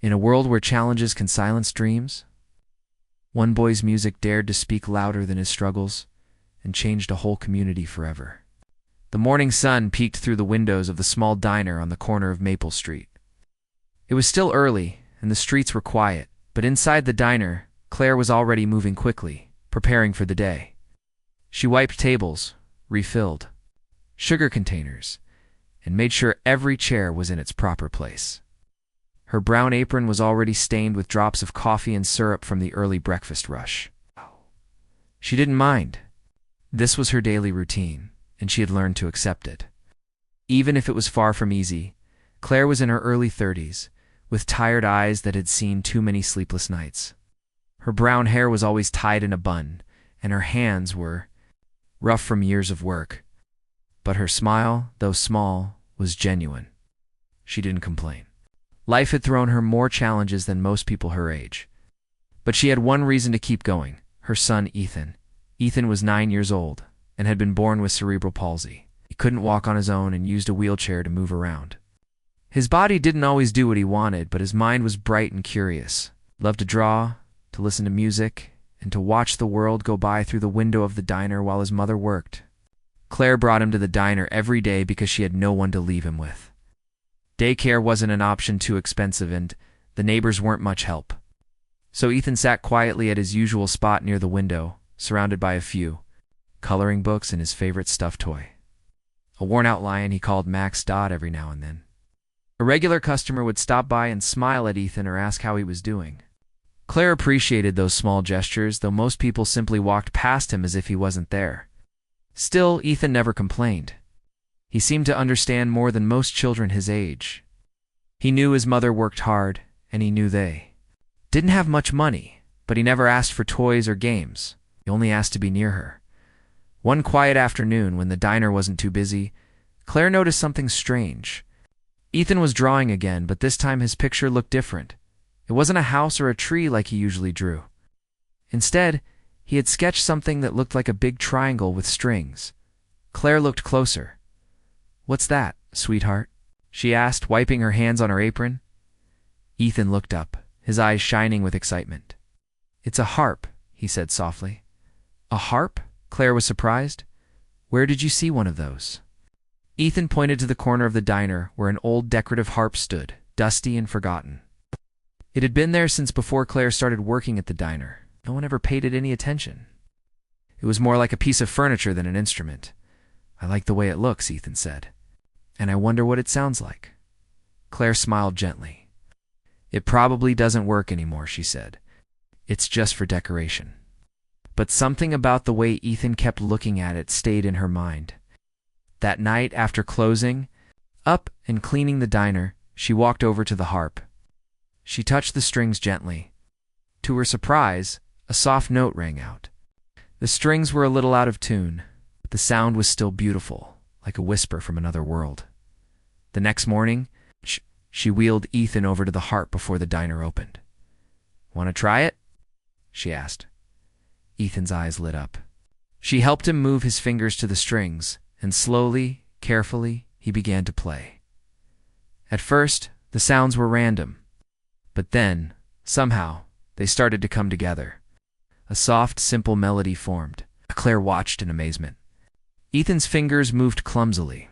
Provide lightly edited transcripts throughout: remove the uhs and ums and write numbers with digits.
In a world where challenges can silence dreams, one boy's music dared to speak louder than his struggles and changed a whole community forever. The morning sun peeked through the windows of the small diner on the corner of Maple Street. It was still early, and the streets were quiet, but inside the diner, Claire was already moving quickly, preparing for the day. She wiped tables, refilled sugar containers, and made sure every chair was in its proper place. Her brown apron was already stained with drops of coffee and syrup from the early breakfast rush. She didn't mind. This was her daily routine, and she had learned to accept it. Even if it was far from easy, Claire was in her early 30s, with tired eyes that had seen too many sleepless nights. Her brown hair was always tied in a bun, and her hands were rough from years of work. But her smile, though small, was genuine. She didn't complain. Life had thrown her more challenges than most people her age. But she had one reason to keep going: her son Ethan. Ethan was 9 years old and had been born with cerebral palsy. He couldn't walk on his own and used a wheelchair to move around. His body didn't always do what he wanted, but his mind was bright and curious. He loved to draw, to listen to music, and to watch the world go by through the window of the diner while his mother worked. Claire brought him to the diner every day because she had no one to leave him with. Daycare wasn't an option, too expensive, and the neighbors weren't much help. So Ethan sat quietly at his usual spot near the window, surrounded by a few coloring books and his favorite stuffed toy, a worn-out lion he called Max Dodd every now and then. A regular customer would stop by and smile at Ethan or ask how he was doing. Claire appreciated those small gestures, though most people simply walked past him as if he wasn't there. Still, Ethan never complained. He seemed to understand more than most children his age. He knew his mother worked hard, and he knew they didn't have much money, but he never asked for toys or games. He only asked to be near her. One quiet afternoon, when the diner wasn't too busy, Claire noticed something strange. Ethan was drawing again, but this time his picture looked different. It wasn't a house or a tree like he usually drew. Instead, he had sketched something that looked like a big triangle with strings. Claire looked closer. "What's that, sweetheart?" she asked, wiping her hands on her apron. Ethan looked up, his eyes shining with excitement. "It's a harp," he said softly. "A harp?" Claire was surprised. "Where did you see one of those?" Ethan pointed to the corner of the diner where an old decorative harp stood, dusty and forgotten. It had been there since before Claire started working at the diner. No one ever paid it any attention. It was more like a piece of furniture than an instrument. "I like the way it looks," Ethan said. "And I wonder what it sounds like." Claire smiled gently. "It probably doesn't work anymore," she said. "It's just for decoration." But something about the way Ethan kept looking at it stayed in her mind. That night, after closing up and cleaning the diner, she walked over to the harp. She touched the strings gently. To her surprise, a soft note rang out. The strings were a little out of tune, but the sound was still beautiful, like a whisper from another world. The next morning, she wheeled Ethan over to the harp before the diner opened. "Want to try it?" she asked. Ethan's eyes lit up. She helped him move his fingers to the strings, and slowly, carefully, he began to play. At first, the sounds were random, but then, somehow, they started to come together. A soft, simple melody formed. Claire watched in amazement. Ethan's fingers moved clumsily,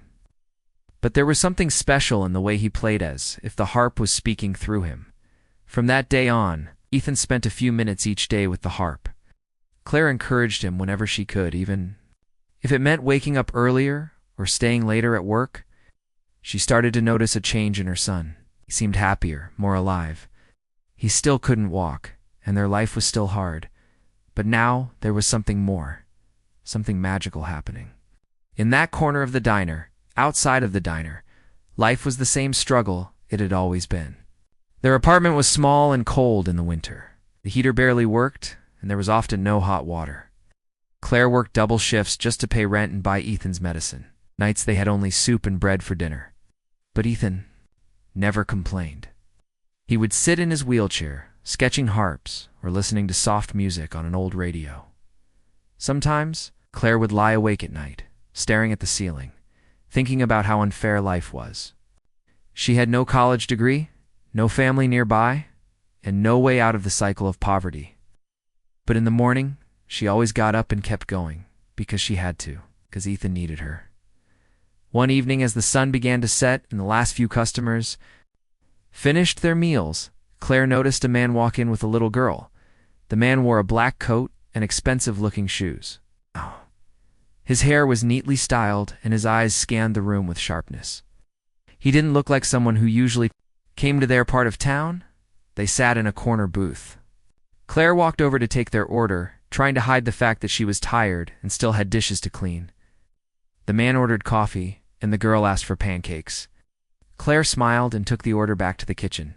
but there was something special in the way he played, as if the harp was speaking through him. From that day on, Ethan spent a few minutes each day with the harp. Claire encouraged him whenever she could, even if it meant waking up earlier or staying later at work. She started to notice a change in her son. He seemed happier, more alive. He still couldn't walk, and their life was still hard. But now there was something more, something magical happening. In that corner of the diner, outside of the diner, life was the same struggle it had always been. Their apartment was small and cold in the winter. The heater barely worked, and there was often no hot water. Claire worked double shifts just to pay rent and buy Ethan's medicine. Nights they had only soup and bread for dinner. But Ethan never complained. He would sit in his wheelchair, sketching harps or listening to soft music on an old radio. Sometimes, Claire would lie awake at night, staring at the ceiling, thinking about how unfair life was. She had no college degree, no family nearby, and no way out of the cycle of poverty. But in the morning, she always got up and kept going, because she had to, because Ethan needed her. One evening, as the sun began to set and the last few customers finished their meals, Claire noticed a man walk in with a little girl. The man wore a black coat and expensive-looking shoes. His hair was neatly styled, and his eyes scanned the room with sharpness. He didn't look like someone who usually came to their part of town. They sat in a corner booth. Claire walked over to take their order, trying to hide the fact that she was tired and still had dishes to clean. The man ordered coffee, and the girl asked for pancakes. Claire smiled and took the order back to the kitchen.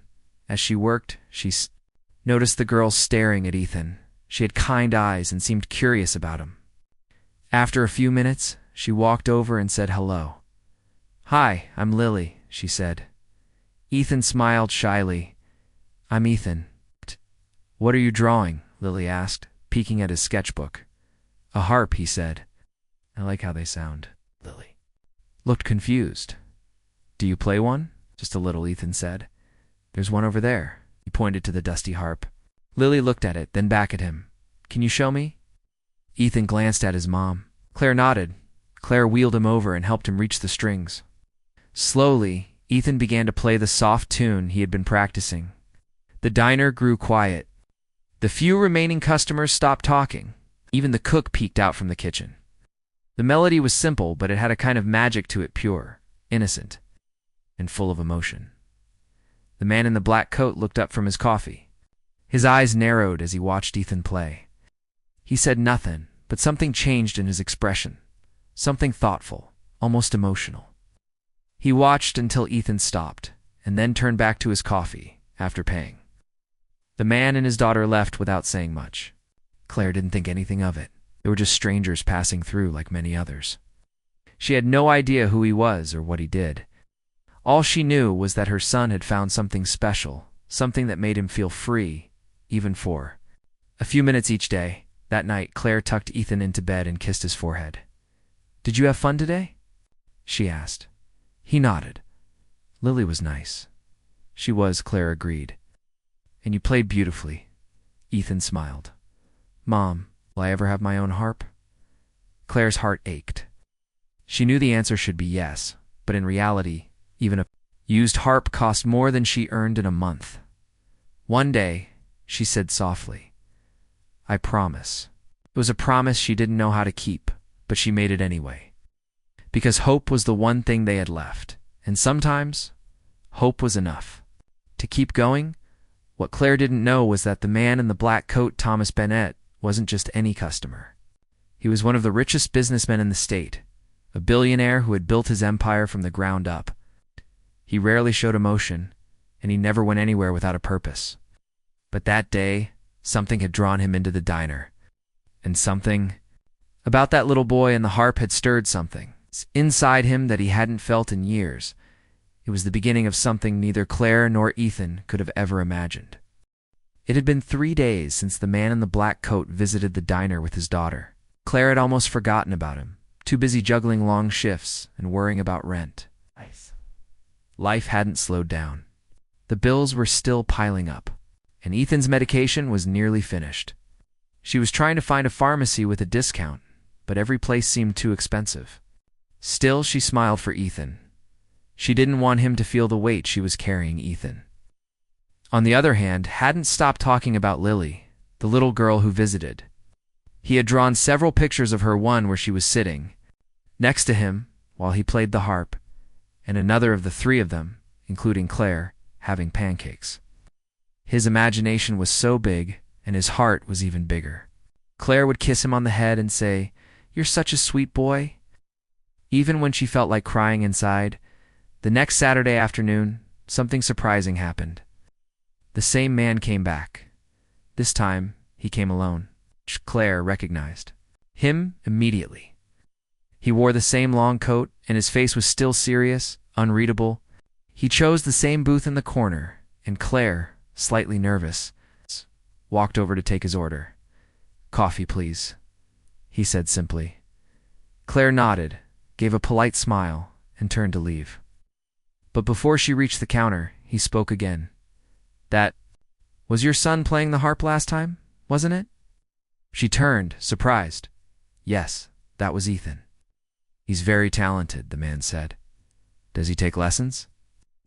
As she worked, she noticed the girl staring at Ethan. She had kind eyes and seemed curious about him. After a few minutes, she walked over and said hello. "Hi, I'm Lily," she said. Ethan smiled shyly. "I'm Ethan." "What are you drawing?" Lily asked, peeking at his sketchbook. "A harp," he said. "I like how they sound." Lily looked confused. "Do you play one?" "Just a little," Ethan said. "There's one over there." He pointed to the dusty harp. Lily looked at it, then back at him. "Can you show me?" Ethan glanced at his mom. Claire nodded. Claire wheeled him over and helped him reach the strings. Slowly, Ethan began to play the soft tune he had been practicing. The diner grew quiet. The few remaining customers stopped talking. Even the cook peeked out from the kitchen. The melody was simple, but it had a kind of magic to it, pure, innocent, and full of emotion. The man in the black coat looked up from his coffee. His eyes narrowed as he watched Ethan play. He said nothing, but something changed in his expression. Something thoughtful, almost emotional. He watched until Ethan stopped, and then turned back to his coffee, after paying. The man and his daughter left without saying much. Claire didn't think anything of it. They were just strangers passing through like many others. She had no idea who he was or what he did. All she knew was that her son had found something special, something that made him feel free, even for a few minutes each day. That night, Claire tucked Ethan into bed and kissed his forehead. "Did you have fun today?" she asked. He nodded. Lily was nice. She was, Claire agreed. "And you played beautifully." Ethan smiled. "Mom, will I ever have my own harp?" Claire's heart ached. She knew the answer should be yes, but in reality, even a used harp cost more than she earned in a month. One day, she said softly, "I promise." It was a promise she didn't know how to keep, but she made it anyway. Because hope was the one thing they had left, and sometimes, hope was enough. To keep going, what Claire didn't know was that the man in the black coat, Thomas Bennett, wasn't just any customer. He was one of the richest businessmen in the state, a billionaire who had built his empire from the ground up. He rarely showed emotion, and he never went anywhere without a purpose. But that day, something had drawn him into the diner. And something about that little boy and the harp had stirred something inside him that he hadn't felt in years. It was the beginning of something neither Claire nor Ethan could have ever imagined. It had been 3 days since the man in the black coat visited the diner with his daughter. Claire had almost forgotten about him, too busy juggling long shifts and worrying about rent. Life hadn't slowed down. The bills were still piling up, and Ethan's medication was nearly finished. She was trying to find a pharmacy with a discount, but every place seemed too expensive. Still, she smiled for Ethan. She didn't want him to feel the weight she was carrying Ethan. On the other hand, hadn't stopped talking about Lily, the little girl who visited. He had drawn several pictures of her, one where she was sitting next to him while he played the harp, and another of the 3 of them, including Claire, having pancakes. His imagination was so big, and his heart was even bigger. Claire would kiss him on the head and say, "You're such a sweet boy." Even when she felt like crying inside, the next Saturday afternoon, something surprising happened. The same man came back. This time, he came alone. Claire recognized him immediately. He wore the same long coat, and his face was still serious, unreadable. He chose the same booth in the corner, and Claire, slightly nervous, walked over to take his order. "Coffee, please," he said simply. Claire nodded, gave a polite smile, and turned to leave. But before she reached the counter, he spoke again. That was your son playing the harp last time, wasn't it? She turned, surprised. Yes, that was Ethan. He's very talented, the man said. Does he take lessons?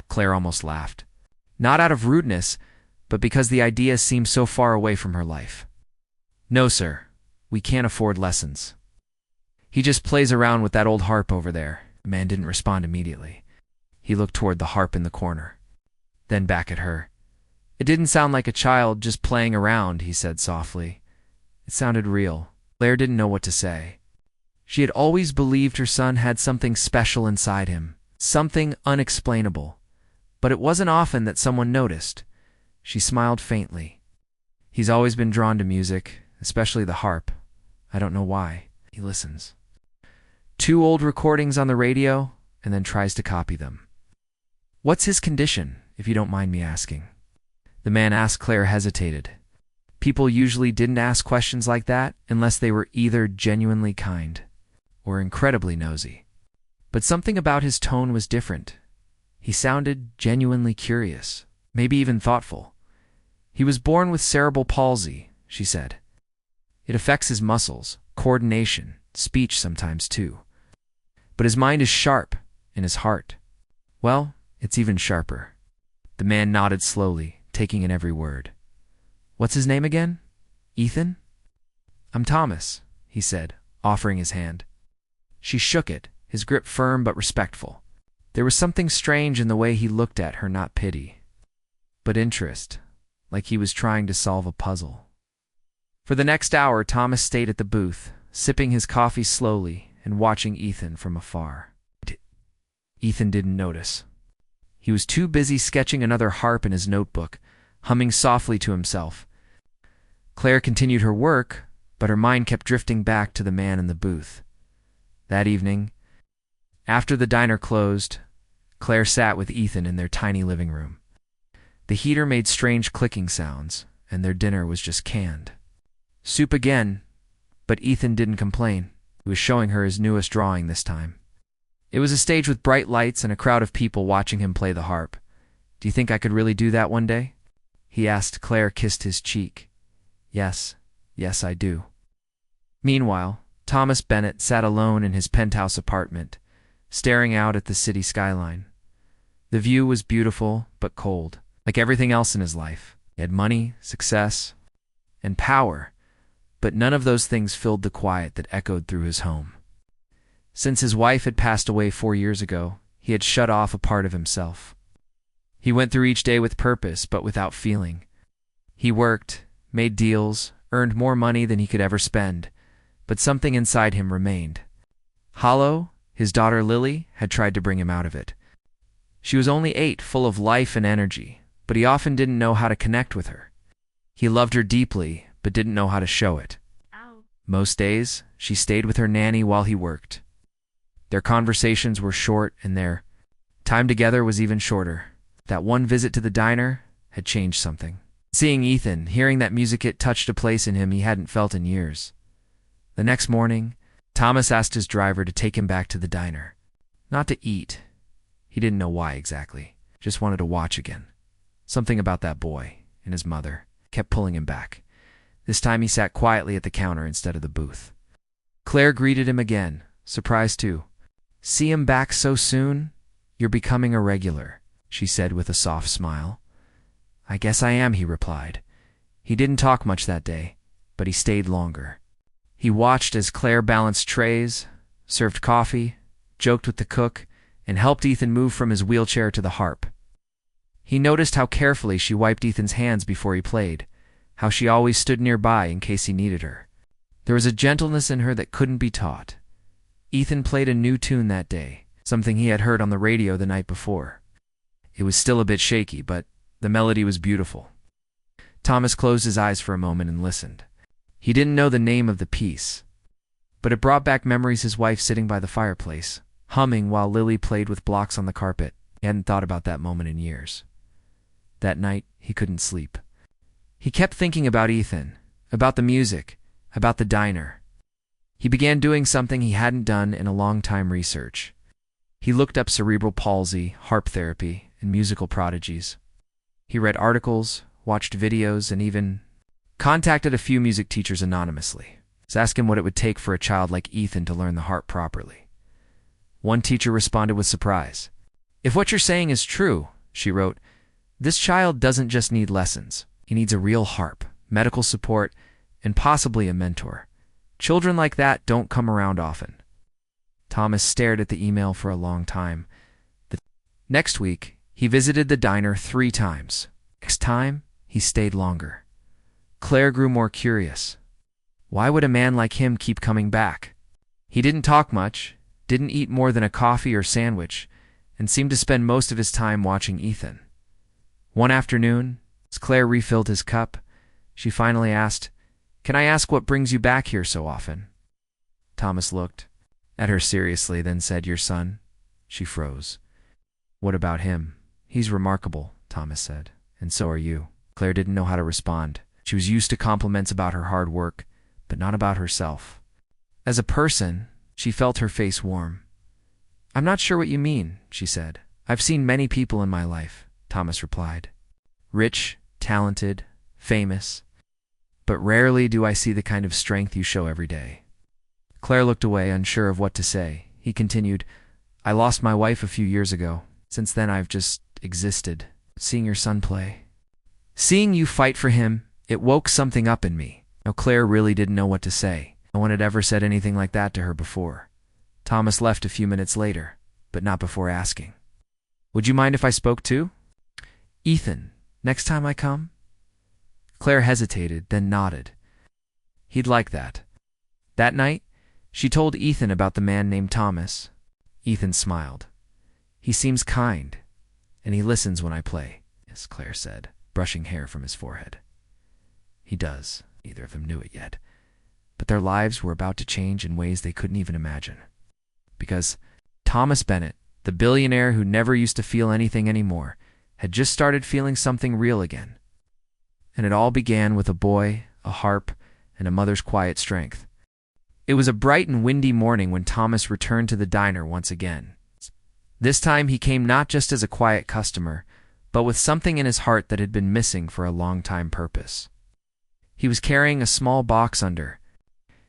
Claire almost laughed. Not out of rudeness, but because the idea seemed so far away from her life. No, sir. We can't afford lessons. He just plays around with that old harp over there. The man didn't respond immediately. He looked toward the harp in the corner, then back at her. It didn't sound like a child just playing around, he said softly. It sounded real. Claire didn't know what to say. She had always believed her son had something special inside him, something unexplainable. But it wasn't often that someone noticed. She smiled faintly. He's always been drawn to music, especially the harp. I don't know why. He listens. 2 old recordings on the radio, and then tries to copy them. What's his condition, if you don't mind me asking? The man asked. Claire hesitated. People usually didn't ask questions like that unless they were either genuinely kind or incredibly nosy. But something about his tone was different. He sounded genuinely curious, maybe even thoughtful. He was born with cerebral palsy, she said. It affects his muscles, coordination, speech sometimes too. But his mind is sharp, and his heart, well, it's even sharper. The man nodded slowly, taking in every word. What's his name again? Ethan? I'm Thomas, he said, offering his hand. She shook it, his grip firm but respectful. There was something strange in the way he looked at her, not pity, but interest, like he was trying to solve a puzzle. For the next hour, Thomas stayed at the booth, sipping his coffee slowly and watching Ethan from afar. Ethan didn't notice. He was too busy sketching another harp in his notebook, humming softly to himself. Claire continued her work, but her mind kept drifting back to the man in the booth. That evening, after the diner closed, Claire sat with Ethan in their tiny living room. The heater made strange clicking sounds, and their dinner was just canned. Soup again, but Ethan didn't complain. He was showing her his newest drawing this time. It was a stage with bright lights and a crowd of people watching him play the harp. Do you think I could really do that one day? He asked. Claire kissed his cheek. Yes, I do. Meanwhile, Thomas Bennett sat alone in his penthouse apartment, staring out at the city skyline. The view was beautiful but cold, like everything else in his life. He had money, success, and power, but none of those things filled the quiet that echoed through his home. Since his wife had passed away 4 years ago, he had shut off a part of himself. He went through each day with purpose, but without feeling. He worked, made deals, earned more money than he could ever spend, but something inside him remained. Hollow, his daughter Lily had tried to bring him out of it. She was only 8, full of life and energy, but he often didn't know how to connect with her. He loved her deeply, but didn't know how to show it. Most days, she stayed with her nanny while he worked. Their conversations were short, and their time together was even shorter. That one visit to the diner had changed something. Seeing Ethan, hearing that music, it touched a place in him he hadn't felt in years. The next morning, Thomas asked his driver to take him back to the diner. Not to eat. He didn't know why exactly. Just wanted to watch again. Something about that boy and his mother kept pulling him back. This time he sat quietly at the counter instead of the booth. Claire greeted him again, surprised too. See him back so soon? You're becoming a regular, she said with a soft smile. I guess I am, he replied. He didn't talk much that day, but he stayed longer. He watched as Claire balanced trays, served coffee, joked with the cook, and helped Ethan move from his wheelchair to the harp. He noticed how carefully she wiped Ethan's hands before he played, how she always stood nearby in case he needed her. There was a gentleness in her that couldn't be taught. Ethan played a new tune that day, something he had heard on the radio the night before. It was still a bit shaky, but the melody was beautiful. Thomas closed his eyes for a moment and listened. He didn't know the name of the piece, but it brought back memories his wife sitting by the fireplace, humming while Lily played with blocks on the carpet. He hadn't thought about that moment in years. That night, he couldn't sleep. He kept thinking about Ethan, about the music, about the diner. He began doing something he hadn't done in a long time: research. He looked up cerebral palsy, harp therapy, and musical prodigies. He read articles, watched videos, and even contacted a few music teachers anonymously. Asked him what it would take for a child like Ethan to learn the harp properly. One teacher responded with surprise. "If what you're saying is true," she wrote, "this child doesn't just need lessons. He needs a real harp, medical support, and possibly a mentor. Children like that don't come around often." Thomas stared at the email for a long time. The next week, he visited the diner 3 times. Next time, he stayed longer. Claire grew more curious. Why would a man like him keep coming back? He didn't talk much, didn't eat more than a coffee or sandwich, and seemed to spend most of his time watching Ethan. One afternoon, as Claire refilled his cup, she finally asked, "Can I ask what brings you back here so often?" Thomas looked at her seriously, then said, "Your son." She froze. "What about him?" "He's remarkable," Thomas said. "And so are you." Claire didn't know how to respond. She was used to compliments about her hard work, but not about herself. As a person, she felt her face warm. "I'm not sure what you mean," she said. "I've seen many people in my life," Thomas replied. "Rich, talented, famous. But rarely do I see the kind of strength you show every day." Claire looked away, unsure of what to say. He continued, "I lost my wife a few years ago. Since then I've just existed. Seeing your son play, seeing you fight for him, it woke something up in me." Now Claire really didn't know what to say. No one had ever said anything like that to her before. Thomas left a few minutes later, but not before asking, "Would you mind if I spoke too?" "Ethan, next time I come?" Claire hesitated, then nodded. He'd like that. That night, she told Ethan about the man named Thomas. Ethan smiled. "He seems kind, and he listens when I play," yes, Claire said, brushing hair from his forehead. "He does." Neither of them knew it yet, but their lives were about to change in ways they couldn't even imagine. Because Thomas Bennett, the billionaire who never used to feel anything anymore, had just started feeling something real again. And it all began with a boy, a harp, and a mother's quiet strength. It was a bright and windy morning when Thomas returned to the diner once again. This time he came not just as a quiet customer, but with something in his heart that had been missing for a long time purpose. He was carrying a small box under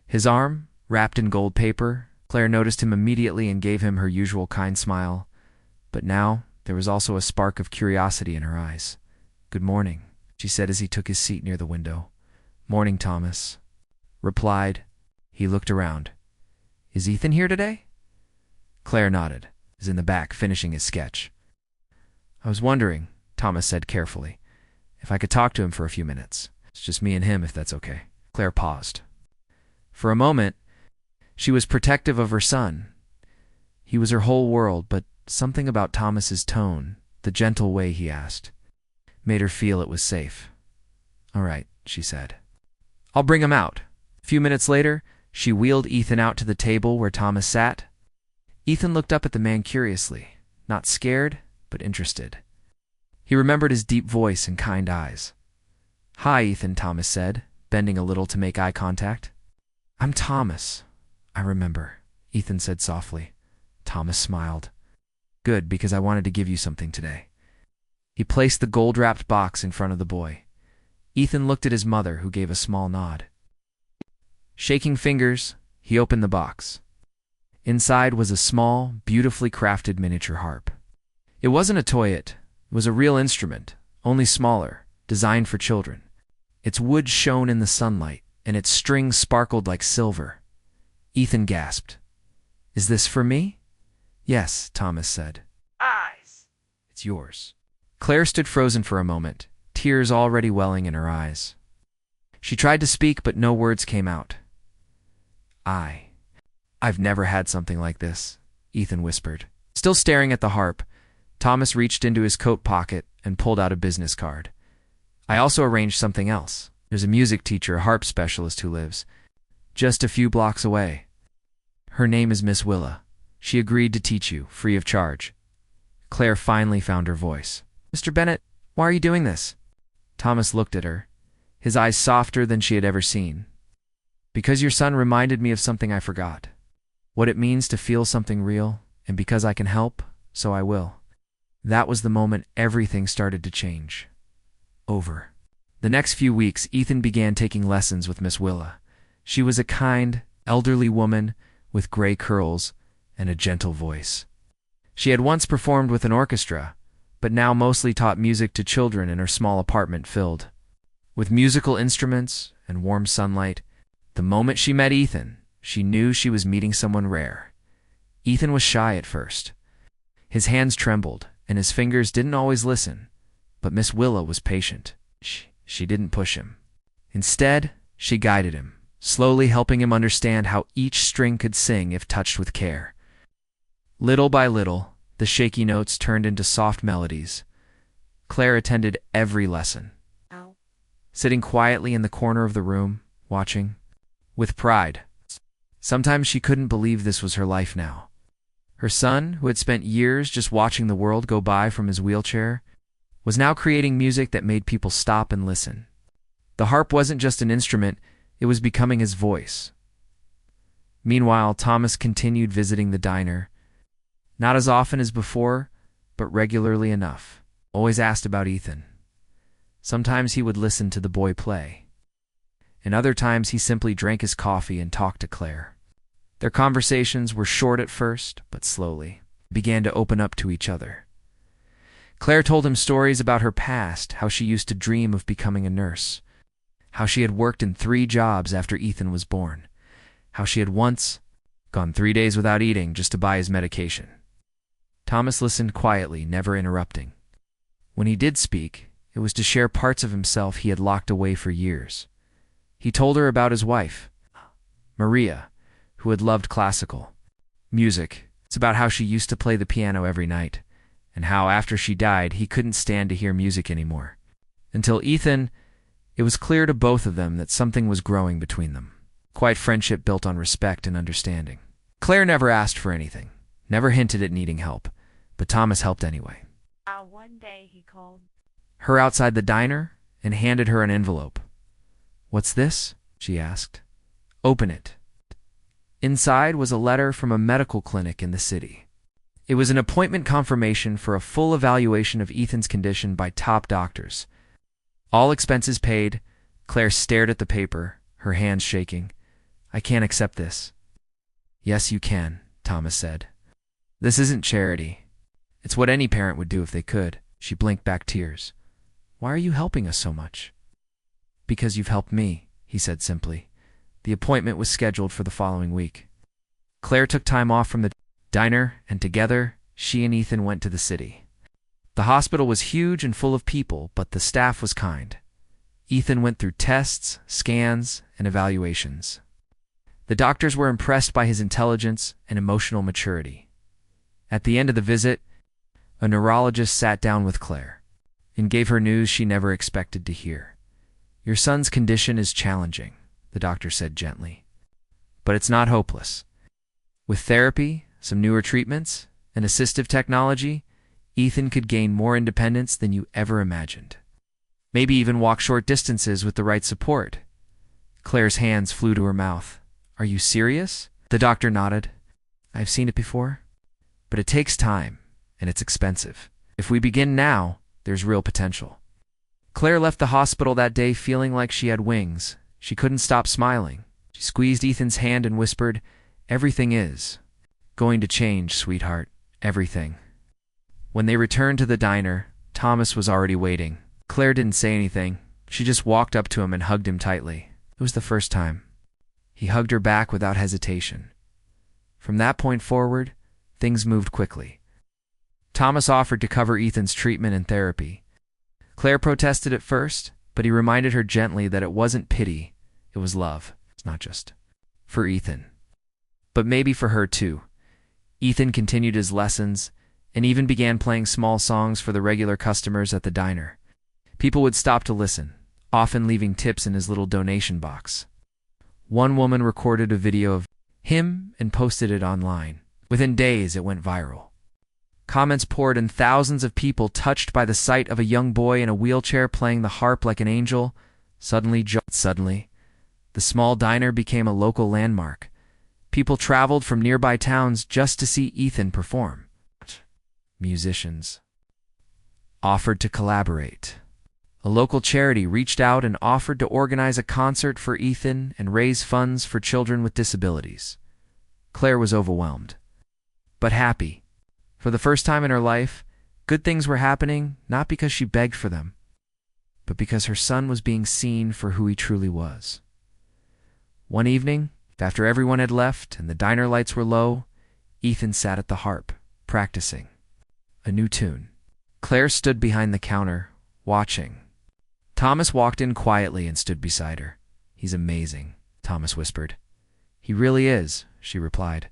his arm, wrapped in gold paper. Claire noticed him immediately and gave him her usual kind smile. But now there was also a spark of curiosity in her eyes. "Good morning," she said as he took his seat near the window. "Morning, Thomas," replied. He looked around. "Is Ethan here today?" Claire nodded. "He's in the back finishing his sketch." "I was wondering," Thomas said carefully, "if I could talk to him for a few minutes. It's just me and him, if that's okay." Claire paused. For a moment, she was protective of her son. He was her whole world, but something about Thomas's tone, the gentle way he asked, made her feel it was safe. "All right," she said. "I'll bring him out." A few minutes later, she wheeled Ethan out to the table where Thomas sat. Ethan looked up at the man curiously, not scared, but interested. He remembered his deep voice and kind eyes. "Hi, Ethan," Thomas said, bending a little to make eye contact. "I'm Thomas. I remember," Ethan said softly. Thomas smiled. "Good, because I wanted to give you something today." He placed the gold-wrapped box in front of the boy. Ethan looked at his mother, who gave a small nod. Shaking fingers, he opened the box. Inside was a small, beautifully crafted miniature harp. It wasn't a toy, it was a real instrument, only smaller, designed for children. Its wood shone in the sunlight, and its strings sparkled like silver. Ethan gasped. "Is this for me?" "Yes," Thomas said. Eyes. "It's yours." Claire stood frozen for a moment, tears already welling in her eyes. She tried to speak, but no words came out. I've never had something like this," Ethan whispered. Still staring at the harp, Thomas reached into his coat pocket and pulled out a business card. "I also arranged something else. There's a music teacher, a harp specialist who lives just a few blocks away. Her name is Miss Willa. She agreed to teach you, free of charge." Claire finally found her voice. "Mr. Bennett, why are you doing this?" Thomas looked at her, his eyes softer than she had ever seen. "Because your son reminded me of something I forgot. What it means to feel something real, and because I can help, so I will." That was the moment everything started to change. over. The next few weeks, Ethan began taking lessons with Miss Willa. She was a kind, elderly woman with gray curls and a gentle voice. She had once performed with an orchestra, but now mostly taught music to children in her small apartment filled with musical instruments and warm sunlight. The moment she met Ethan, she knew she was meeting someone rare. Ethan was shy at first. His hands trembled, and his fingers didn't always listen, but Miss Willa was patient. She didn't push him. Instead, she guided him, slowly helping him understand how each string could sing if touched with care. Little by little, the shaky notes turned into soft melodies. Claire attended every lesson, sitting quietly in the corner of the room, watching with pride. Sometimes she couldn't believe this was her life now. Her son, who had spent years just watching the world go by from his wheelchair, was now creating music that made people stop and listen. The harp wasn't just an instrument, it was becoming his voice. Meanwhile, Thomas continued visiting the diner, not as often as before, but regularly enough. Always asked about Ethan. Sometimes he would listen to the boy play, and other times he simply drank his coffee and talked to Claire. Their conversations were short at first, but slowly began to open up to each other. Claire told him stories about her past, how she used to dream of becoming a nurse, how she had worked in 3 jobs after Ethan was born, how she had once gone 3 days without eating just to buy his medication. Thomas listened quietly, never interrupting. When he did speak, it was to share parts of himself he had locked away for years. He told her about his wife, Maria, who had loved classical music. It's about how she used to play the piano every night, and how after she died, he couldn't stand to hear music anymore. Until Ethan, it was clear to both of them that something was growing between them. Quiet friendship built on respect and understanding. Claire never asked for anything, never hinted at needing help, but Thomas helped anyway. One day he called her outside the diner and handed her an envelope. "What's this?" she asked. "Open it." Inside was a letter from a medical clinic in the city. It was an appointment confirmation for a full evaluation of Ethan's condition by top doctors. All expenses paid. Claire stared at the paper, her hands shaking. "I can't accept this." "Yes, you can," Thomas said. "This isn't charity. It's what any parent would do if they could." She blinked back tears. "Why are you helping us so much?" "Because you've helped me," he said simply. The appointment was scheduled for the following week. Claire took time off from the diner, and together, she and Ethan went to the city. The hospital was huge and full of people, but the staff was kind. Ethan went through tests, scans, and evaluations. The doctors were impressed by his intelligence and emotional maturity. At the end of the visit, a neurologist sat down with Claire and gave her news she never expected to hear. "Your son's condition is challenging," the doctor said gently, "but it's not hopeless. With therapy, some newer treatments, and assistive technology, Ethan could gain more independence than you ever imagined. Maybe even walk short distances with the right support." Claire's hands flew to her mouth. "Are you serious?" The doctor nodded. "I've seen it before. But it takes time, and it's expensive. If we begin now, there's real potential." Claire left the hospital that day feeling like she had wings. She couldn't stop smiling. She squeezed Ethan's hand and whispered, "Everything is going to change, sweetheart. Everything." When they returned to the diner, Thomas was already waiting. Claire didn't say anything. She just walked up to him and hugged him tightly. It was the first time. He hugged her back without hesitation. From that point forward, things moved quickly. Thomas offered to cover Ethan's treatment and therapy. Claire protested at first, but he reminded her gently that it wasn't pity, it was love. It's not just for Ethan, but maybe for her too. Ethan continued his lessons and even began playing small songs for the regular customers at the diner. People would stop to listen, often leaving tips in his little donation box. One woman recorded a video of him and posted it online. Within days, it went viral. Comments poured and thousands of people touched by the sight of a young boy in a wheelchair playing the harp like an angel. Suddenly, the small diner became a local landmark. People traveled from nearby towns just to see Ethan perform. Musicians offered to collaborate. A local charity reached out and offered to organize a concert for Ethan and raise funds for children with disabilities. Claire was overwhelmed, but happy. For the first time in her life, good things were happening not because she begged for them, but because her son was being seen for who he truly was. One evening, after everyone had left and the diner lights were low, Ethan sat at the harp, practicing a new tune. Claire stood behind the counter, watching. Thomas walked in quietly and stood beside her. "He's amazing," Thomas whispered. "He really is," she replied.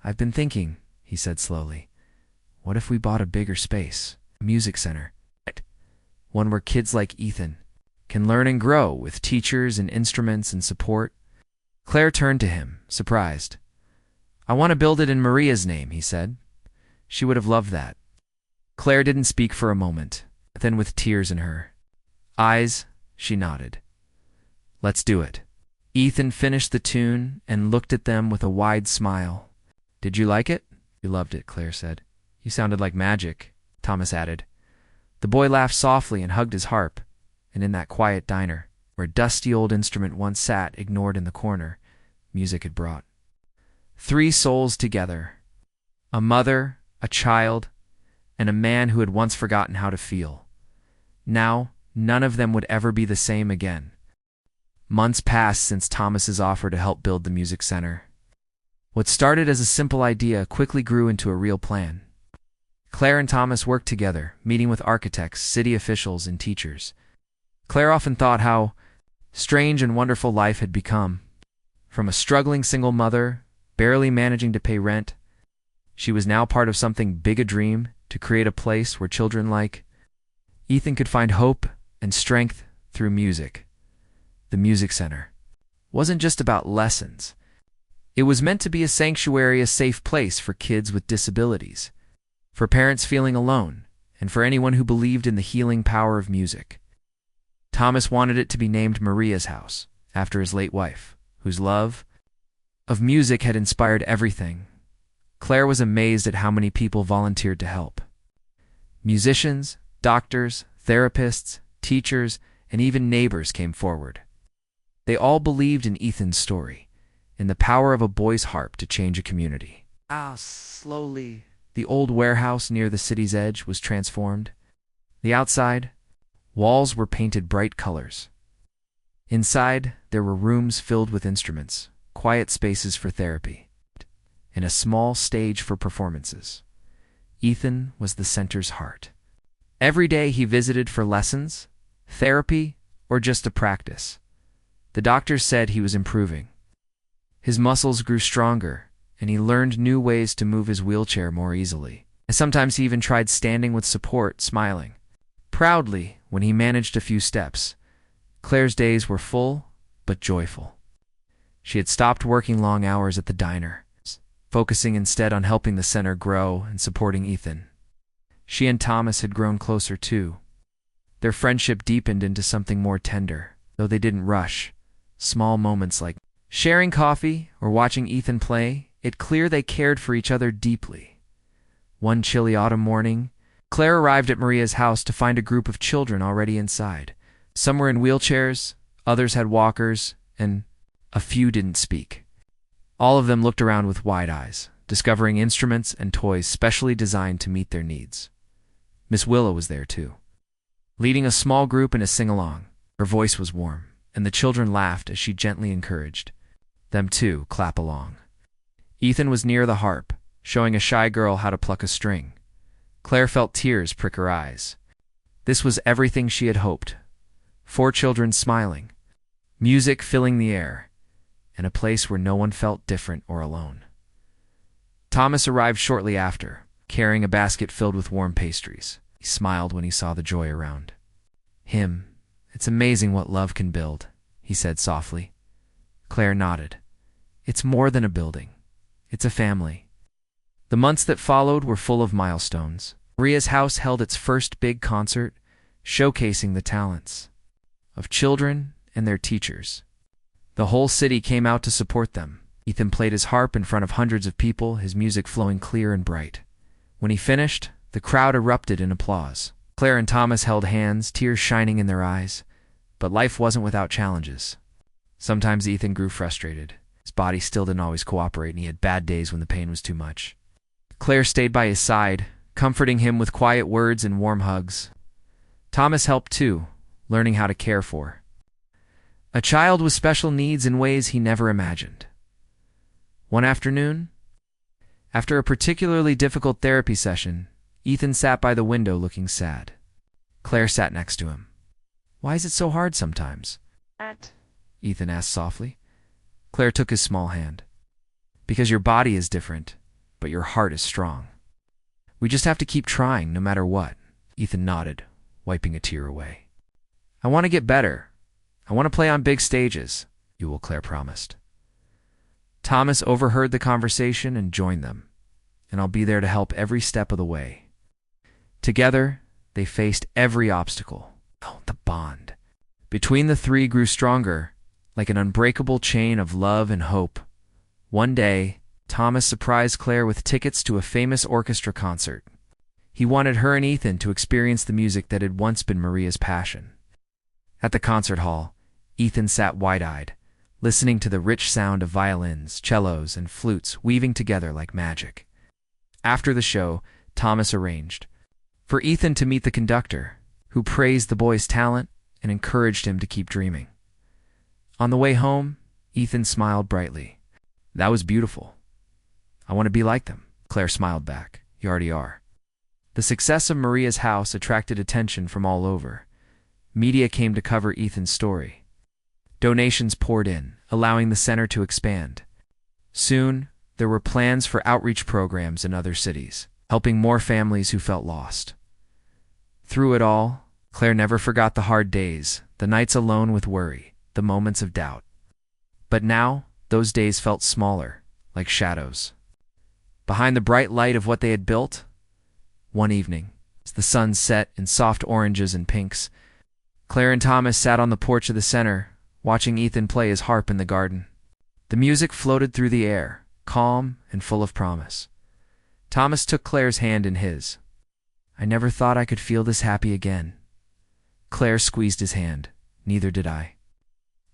"I've been thinking," he said slowly. "What if we bought a bigger space, a music center? One where kids like Ethan can learn and grow with teachers and instruments and support?" Claire turned to him, surprised. "I want to build it in Maria's name," he said. "She would have loved that." Claire didn't speak for a moment. Then with tears in her eyes, she nodded. "Let's do it." Ethan finished the tune and looked at them with a wide smile. "Did you like it?" "You loved it," Claire said. "You sounded like magic," Thomas added. The boy laughed softly and hugged his harp, and in that quiet diner, where a dusty old instrument once sat ignored in the corner, music had brought 3 souls together: a mother, a child, and a man who had once forgotten how to feel. Now, none of them would ever be the same again. Months passed since Thomas's offer to help build the music center. What started as a simple idea quickly grew into a real plan. Claire and Thomas worked together, meeting with architects, city officials, and teachers. Claire often thought how strange and wonderful life had become. From a struggling single mother, barely managing to pay rent, she was now part of something big, a dream to create a place where children like Ethan could find hope and strength through music. The music center wasn't just about lessons. It was meant to be a sanctuary, a safe place for kids with disabilities, for parents feeling alone, and for anyone who believed in the healing power of music. Thomas wanted it to be named Maria's House, after his late wife, whose love of music had inspired everything. Claire was amazed at how many people volunteered to help. Musicians, doctors, therapists, teachers, and even neighbors came forward. They all believed in Ethan's story, in the power of a boy's harp to change a community. Slowly, the old warehouse near the city's edge was transformed. The outside walls were painted bright colors. Inside, there were rooms filled with instruments, quiet spaces for therapy, and a small stage for performances. Ethan was the center's heart. Every day he visited for lessons, therapy, or just to practice. The doctors said he was improving. His muscles grew stronger, and he learned new ways to move his wheelchair more easily. And sometimes he even tried standing with support, smiling proudly when he managed a few steps. Claire's days were full, but joyful. She had stopped working long hours at the diner, focusing instead on helping the center grow and supporting Ethan. She and Thomas had grown closer too. Their friendship deepened into something more tender, though they didn't rush. Small moments like sharing coffee or watching Ethan play, it clear they cared for each other deeply. One chilly autumn morning, Claire arrived at Maria's house to find a group of children already inside. Some were in wheelchairs, others had walkers, and a few didn't speak. All of them looked around with wide eyes, discovering instruments and toys specially designed to meet their needs. Miss Willow was there too, leading a small group in a sing-along. Her voice was warm, and the children laughed as she gently encouraged them to clap along. Ethan was near the harp, showing a shy girl how to pluck a string. Claire felt tears prick her eyes. This was everything she had hoped. 4 children smiling, music filling the air, and a place where no one felt different or alone. Thomas arrived shortly after, carrying a basket filled with warm pastries. He smiled when he saw the joy around him. "It's amazing what love can build," he said softly. Claire nodded. "It's more than a building. It's a family." The months that followed were full of milestones. Maria's house held its first big concert, showcasing the talents of children and their teachers. The whole city came out to support them. Ethan played his harp in front of hundreds of people, his music flowing clear and bright. When he finished, the crowd erupted in applause. Claire and Thomas held hands, tears shining in their eyes. But life wasn't without challenges. Sometimes Ethan grew frustrated. His body still didn't always cooperate, and he had bad days when the pain was too much. Claire stayed by his side, comforting him with quiet words and warm hugs. Thomas helped too, learning how to care for a child with special needs in ways he never imagined. One afternoon, after a particularly difficult therapy session, Ethan sat by the window looking sad. Claire sat next to him. "Why is it so hard sometimes?" Ethan asked softly. Claire took his small hand. "Because your body is different, but your heart is strong. We just have to keep trying no matter what." Ethan nodded, wiping a tear away. "I want to get better. I want to play on big stages," Claire promised. Thomas overheard the conversation and joined them, "and I'll be there to help every step of the way." Together, they faced every obstacle. Oh, the bond between the three grew stronger, like an unbreakable chain of love and hope. One day, Thomas surprised Claire with tickets to a famous orchestra concert. He wanted her and Ethan to experience the music that had once been Maria's passion. At the concert hall, Ethan sat wide-eyed, listening to the rich sound of violins, cellos, and flutes weaving together like magic. After the show, Thomas arranged for Ethan to meet the conductor, who praised the boy's talent and encouraged him to keep dreaming. On the way home, Ethan smiled brightly. "That was beautiful. I want to be like them." Claire smiled back. "You already are." The success of Maria's house attracted attention from all over. Media came to cover Ethan's story. Donations poured in, allowing the center to expand. Soon, there were plans for outreach programs in other cities, helping more families who felt lost. Through it all, Claire never forgot the hard days, the nights alone with worry, the moments of doubt. But now, those days felt smaller, like shadows. Behind the bright light of what they had built, one evening, as the sun set in soft oranges and pinks, Claire and Thomas sat on the porch of the center, watching Ethan play his harp in the garden. The music floated through the air, calm and full of promise. Thomas took Claire's hand in his. "I never thought I could feel this happy again." Claire squeezed his hand. "Neither did I."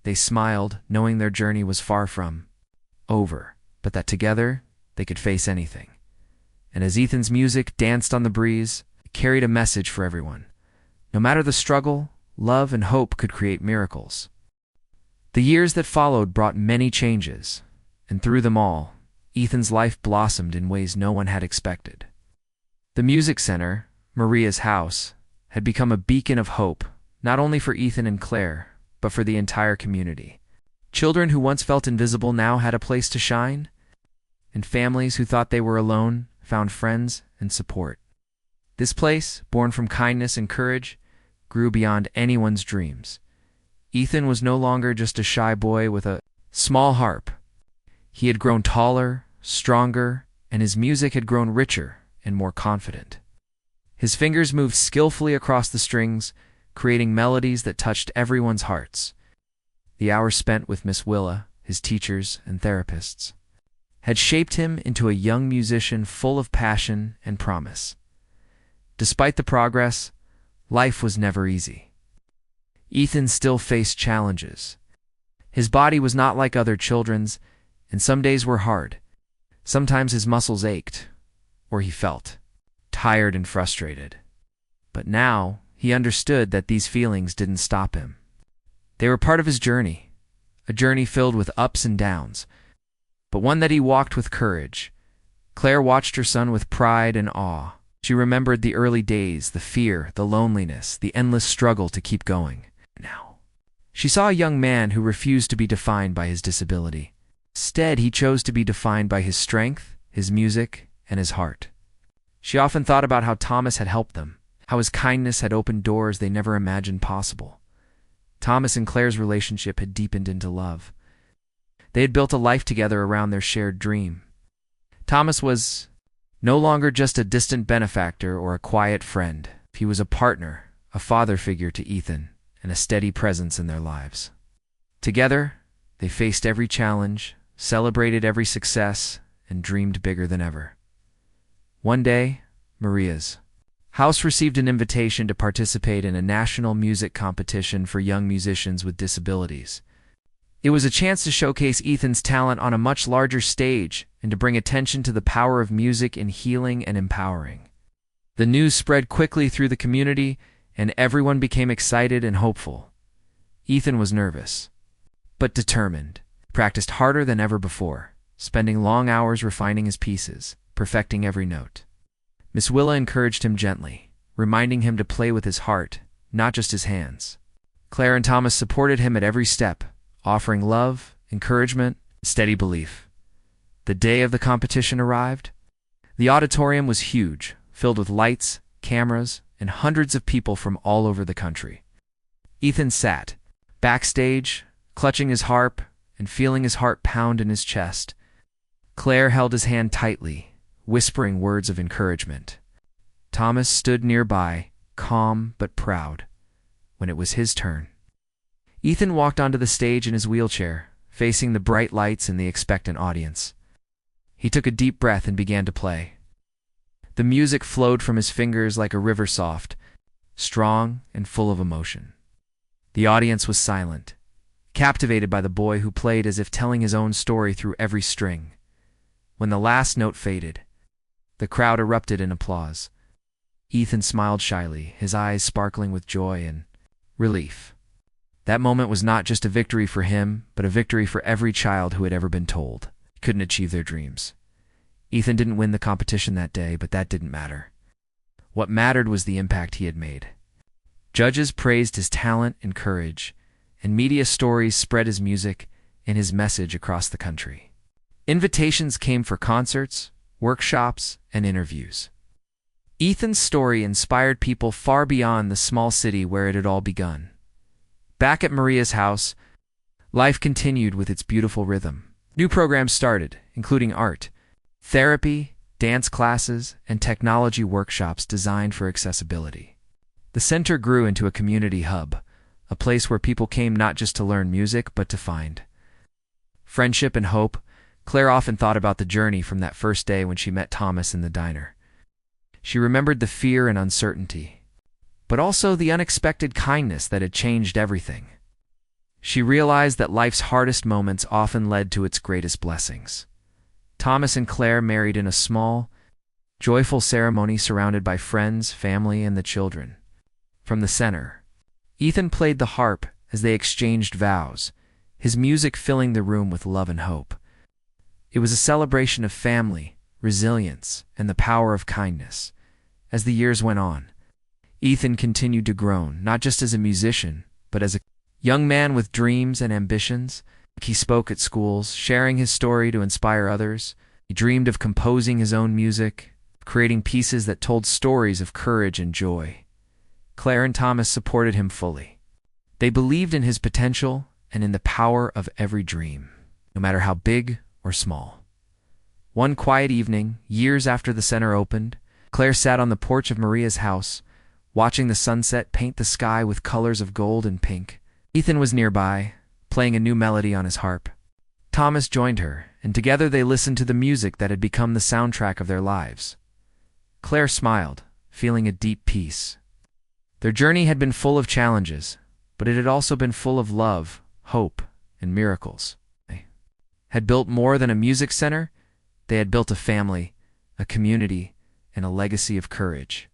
They smiled, knowing their journey was far from over, but that together they could face anything. And as Ethan's music danced on the breeze, it carried a message for everyone. No matter the struggle, love and hope could create miracles. The years that followed brought many changes, and through them all, Ethan's life blossomed in ways no one had expected. The music center, Maria's house, had become a beacon of hope, not only for Ethan and Claire, but for the entire community. Children who once felt invisible now had a place to shine, and families who thought they were alone found friends and support. This place, born from kindness and courage, grew beyond anyone's dreams. Ethan was no longer just a shy boy with a small harp. He had grown taller, stronger, and his music had grown richer and more confident. His fingers moved skillfully across the strings, creating melodies that touched everyone's hearts. The hours spent with Miss Willa, his teachers and therapists, had shaped him into a young musician full of passion and promise. Despite the progress, life was never easy. Ethan still faced challenges. His body was not like other children's, and some days were hard. Sometimes his muscles ached, or he felt tired and frustrated. But now, he understood that these feelings didn't stop him. They were part of his journey, a journey filled with ups and downs, but one that he walked with courage. Claire watched her son with pride and awe. She remembered the early days, the fear, the loneliness, the endless struggle to keep going. Now, she saw a young man who refused to be defined by his disability. Instead, he chose to be defined by his strength, his music, and his heart. She often thought about how Thomas had helped them, how his kindness had opened doors they never imagined possible. Thomas and Claire's relationship had deepened into love. They had built a life together around their shared dream. Thomas was no longer just a distant benefactor or a quiet friend. He was a partner, a father figure to Ethan, and a steady presence in their lives. Together, they faced every challenge, celebrated every success, and dreamed bigger than ever. One day, Maria's House received an invitation to participate in a national music competition for young musicians with disabilities. It was a chance to showcase Ethan's talent on a much larger stage and to bring attention to the power of music in healing and empowering. The news spread quickly through the community, and everyone became excited and hopeful. Ethan was nervous, but determined. He practiced harder than ever before, spending long hours refining his pieces, perfecting every note. Miss Willa encouraged him gently, reminding him to play with his heart, not just his hands. Claire and Thomas supported him at every step, offering love, encouragement, and steady belief. The day of the competition arrived. The auditorium was huge, filled with lights, cameras, and hundreds of people from all over the country. Ethan sat, backstage, clutching his harp and feeling his heart pound in his chest. Claire held his hand tightly, whispering words of encouragement. Thomas stood nearby, calm but proud, when it was his turn. Ethan walked onto the stage in his wheelchair, facing the bright lights and the expectant audience. He took a deep breath and began to play. The music flowed from his fingers like a river, soft, strong, and full of emotion. The audience was silent, captivated by the boy who played as if telling his own story through every string. When the last note faded, the crowd erupted in applause. Ethan smiled shyly, his eyes sparkling with joy and relief. That moment was not just a victory for him, but a victory for every child who had ever been told he couldn't achieve their dreams. Ethan didn't win the competition that day, but that didn't matter. What mattered was the impact he had made. Judges praised his talent and courage, and media stories spread his music and his message across the country. Invitations came for concerts, workshops, and interviews. Ethan's story inspired people far beyond the small city where it had all begun. Back at Maria's house, life continued with its beautiful rhythm. New programs started, including art, therapy, dance classes, and technology workshops designed for accessibility. The center grew into a community hub, a place where people came not just to learn music, but to find friendship and hope. Claire often thought about the journey from that first day when she met Thomas in the diner. She remembered the fear and uncertainty, but also the unexpected kindness that had changed everything. She realized that life's hardest moments often led to its greatest blessings. Thomas and Claire married in a small, joyful ceremony surrounded by friends, family, and the children. From the center, Ethan played the harp as they exchanged vows, his music filling the room with love and hope. It was a celebration of family, resilience, and the power of kindness. As the years went on, Ethan continued to grow, not just as a musician, but as a young man with dreams and ambitions. He spoke at schools, sharing his story to inspire others. He dreamed of composing his own music, creating pieces that told stories of courage and joy. Claire and Thomas supported him fully. They believed in his potential and in the power of every dream, no matter how big or small. One quiet evening, years after the center opened, Claire sat on the porch of Maria's house, watching the sunset paint the sky with colors of gold and pink. Ethan was nearby, playing a new melody on his harp. Thomas joined her, and together they listened to the music that had become the soundtrack of their lives. Claire smiled, feeling a deep peace. Their journey had been full of challenges, but it had also been full of love, hope, and miracles. They had built more than a music center. They had built a family, a community, and a legacy of courage.